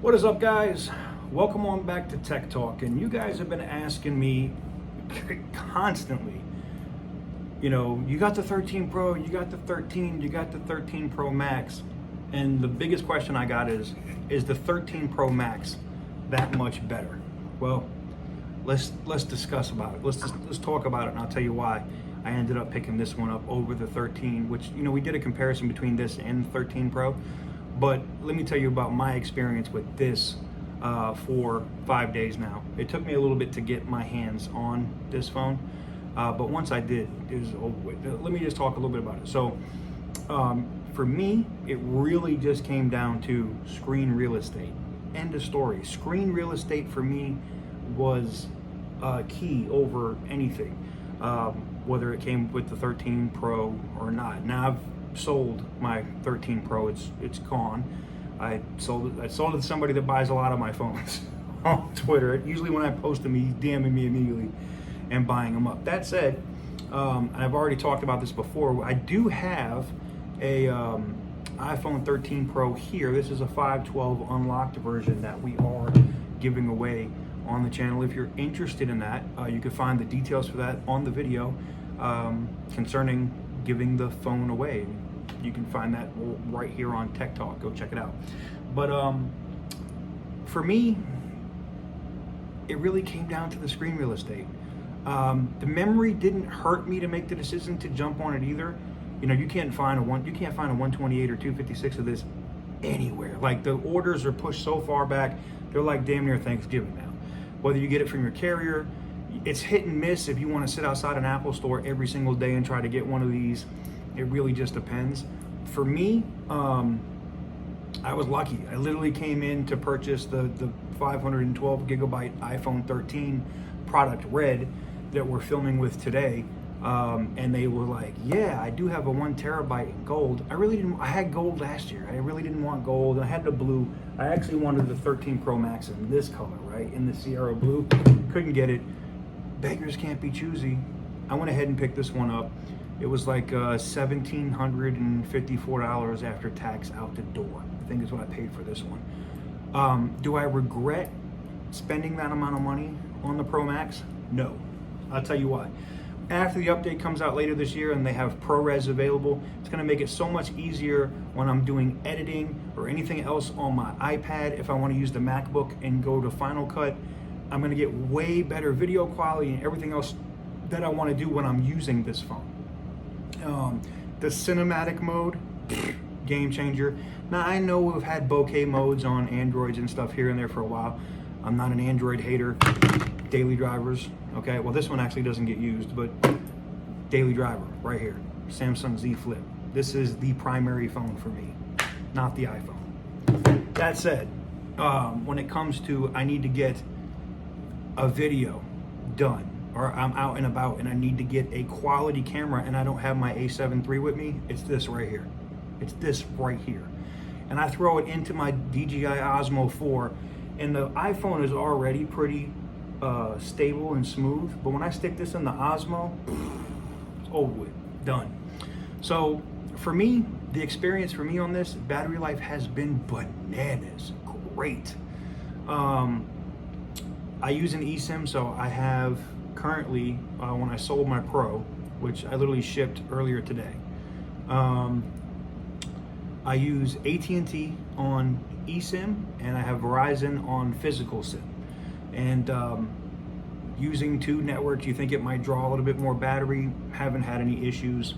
What is up, guys? Welcome on back to Tech Talk. And you guys have been asking me constantly, you got the 13 Pro, you got the 13, you got the 13 Pro Max. And the biggest question I got is the 13 Pro Max that much better? Well, let's discuss about it. Let's talk about it, and I'll tell you why I ended up picking this one up over the 13, which, we did a comparison between this and the 13 Pro. But let me tell you about my experience with this for 5 days now. It took me a little bit to get my hands on this phone, but once I did, it was over with. Let me just talk a little bit about it. So for me, it really just came down to screen real estate. End of story. Screen real estate for me was key over anything, whether it came with the 13 Pro or not. Now I've sold my 13 Pro. It's gone. I sold it to somebody that buys a lot of my phones on Twitter. Usually when I post them, he's DMing me immediately and buying them up. That said, I've already talked about this before. I do have a iPhone 13 Pro here. This is a 512 unlocked version that we are giving away on the channel. If you're interested in that, you can find the details for that on the video concerning giving the phone away. You can find that right here on Tech Talk. Go check it out. But for me, it really came down to the screen real estate. The memory didn't hurt me to make the decision to jump on it either. You can't find a 128 or 256 of this anywhere. Like, the orders are pushed so far back, they're like damn near Thanksgiving now. Whether you get it from your carrier, it's hit and miss if you want to sit outside an Apple store every single day and try to get one of these. It really just depends. For me, I was lucky. I literally came in to purchase the 512 gigabyte iPhone 13 product red that we're filming with today. And they were like, yeah, I do have a 1 terabyte in gold. I had gold last year. I really didn't want gold. I had the blue. I actually wanted the 13 Pro Max in this color, right? In the Sierra blue. Couldn't get it. Beggars can't be choosy. I went ahead and picked this one up. It was like $1,754 after tax out the door. I think is what I paid for this one. Do I regret spending that amount of money on the Pro Max? No. I'll tell you why. After the update comes out later this year and they have ProRes available, it's going to make it so much easier when I'm doing editing or anything else on my iPad. If I want to use the MacBook and go to Final Cut, I'm going to get way better video quality and everything else that I want to do when I'm using this phone. The cinematic mode, game changer. Now, I know we've had bokeh modes on Androids and stuff here and there for a while. I'm not an Android hater. Daily drivers, okay? Well, this one actually doesn't get used, but daily driver right here, Samsung Z Flip. This is the primary phone for me, not the iPhone. That said, when it comes to I need to get a video done, or I'm out and about and I need to get a quality camera and I don't have my A7 III with me, it's this right here. It's this right here. And I throw it into my DJI Osmo 4, and the iPhone is already pretty stable and smooth, but when I stick this in the Osmo, it's over with, done. So for me, the experience for me on this, battery life has been bananas, great. I use an eSIM, so I have currently, when I sold my Pro, which I literally shipped earlier today, I use AT&T on eSIM and I have Verizon on physical SIM. And using two networks, you think it might draw a little bit more battery. Haven't had any issues.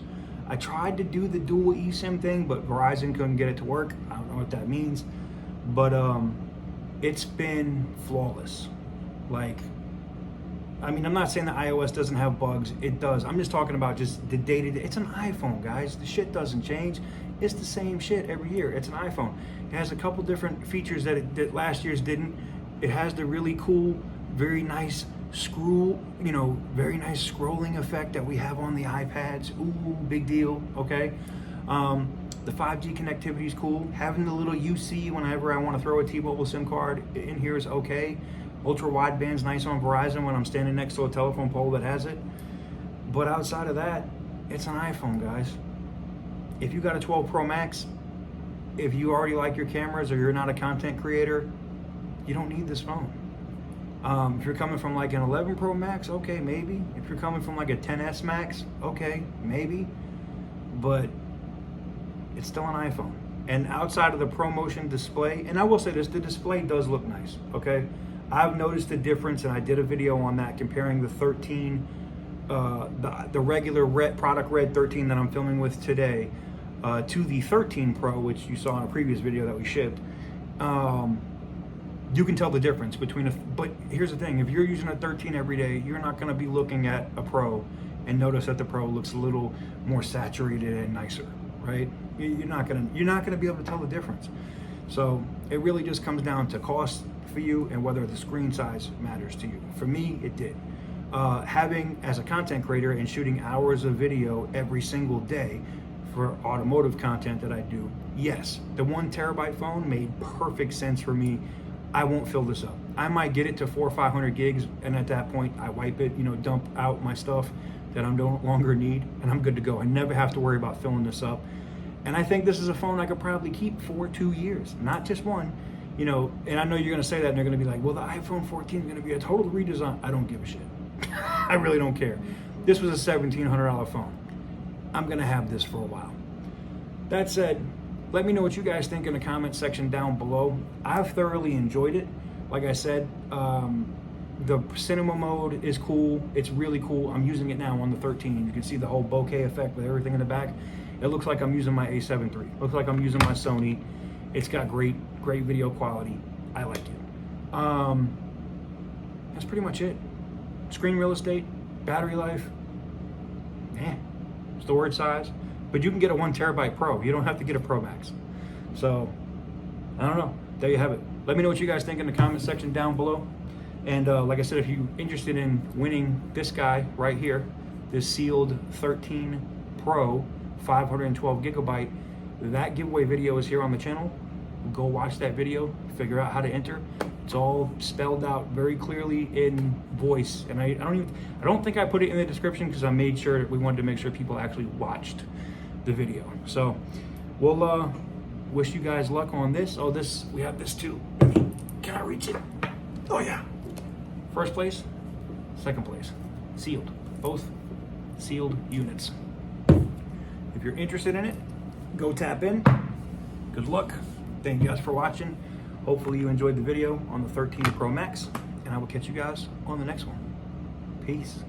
I tried to do the dual eSIM thing, but Verizon couldn't get it to work. I don't know what that means, but it's been flawless. Like, I mean, I'm not saying that iOS doesn't have bugs. It does. I'm just talking about just the day-to-day. It's an iPhone, guys. The shit doesn't change. It's the same shit every year. It's an iPhone. It has a couple different features that last year's didn't. It has the really cool, very nice very nice scrolling effect that we have on the iPads. Ooh, big deal, okay? The 5G connectivity is cool. Having the little UC whenever I want to throw a T-Mobile SIM card in here is okay. Ultra wideband's nice on Verizon when I'm standing next to a telephone pole that has it. But outside of that, it's an iPhone, guys. If you got a 12 Pro Max, if you already like your cameras or you're not a content creator, you don't need this phone. If you're coming from like an 11 Pro Max, okay, maybe. If you're coming from like a 10s Max, okay, maybe. But it's still an iPhone. And outside of the ProMotion display, and I will say this, the display does look nice, okay? I've noticed the difference, and I did a video on that comparing the 13, the regular product red 13 that I'm filming with today, to the 13 Pro, which you saw in a previous video that we shipped. You can tell the difference between but here's the thing, if you're using a 13 every day, you're not gonna be looking at a Pro and notice that the Pro looks a little more saturated and nicer, right? You're not gonna be able to tell the difference. So it really just comes down to cost for you and whether the screen size matters to you. For me, it did. Having, as a content creator and shooting hours of video every single day for automotive content that I do, yes, the 1 terabyte phone made perfect sense for me. I won't fill this up. I might get it to 400 or 500 gigs, and at that point, I wipe it, dump out my stuff that I no longer need, and I'm good to go. I never have to worry about filling this up. And I think this is a phone I could probably keep for 2 years, not just one. And I know you're gonna say that, and they're gonna be like, well, the iPhone 14 is gonna be a total redesign. I don't give a shit. I really don't care. This was a $1,700 phone. I'm gonna have this for a while. That said, let me know what you guys think in the comment section down below. I've thoroughly enjoyed it. Like I said, the cinema mode is cool. It's really cool. I'm using it now on the 13. You can see the whole bokeh effect with everything in the back. It looks like I'm using my A7 III. Looks like I'm using my Sony. It's got great video quality. I like it. That's pretty much it. Screen real estate, battery life, storage size. But you can get a 1 terabyte Pro. You don't have to get a Pro Max. So, I don't know. There you have it. Let me know what you guys think in the comment section down below. And like I said, if you're interested in winning this guy right here, this sealed 13 Pro 512 gigabyte, that giveaway video is here on the channel. Go watch that video, figure out how to enter. It's all spelled out very clearly in voice. And I don't think I put it in the description because I made sure that we wanted to make sure people actually watched the video. So we'll wish you guys luck on this. Oh, we have this too. Can I reach it? Oh yeah. First place, second place, sealed. Both sealed units. If you're interested in it, go tap in. Good luck. Thank you guys for watching. Hopefully you enjoyed the video on the 13 Pro Max, and I will catch you guys on the next one. Peace.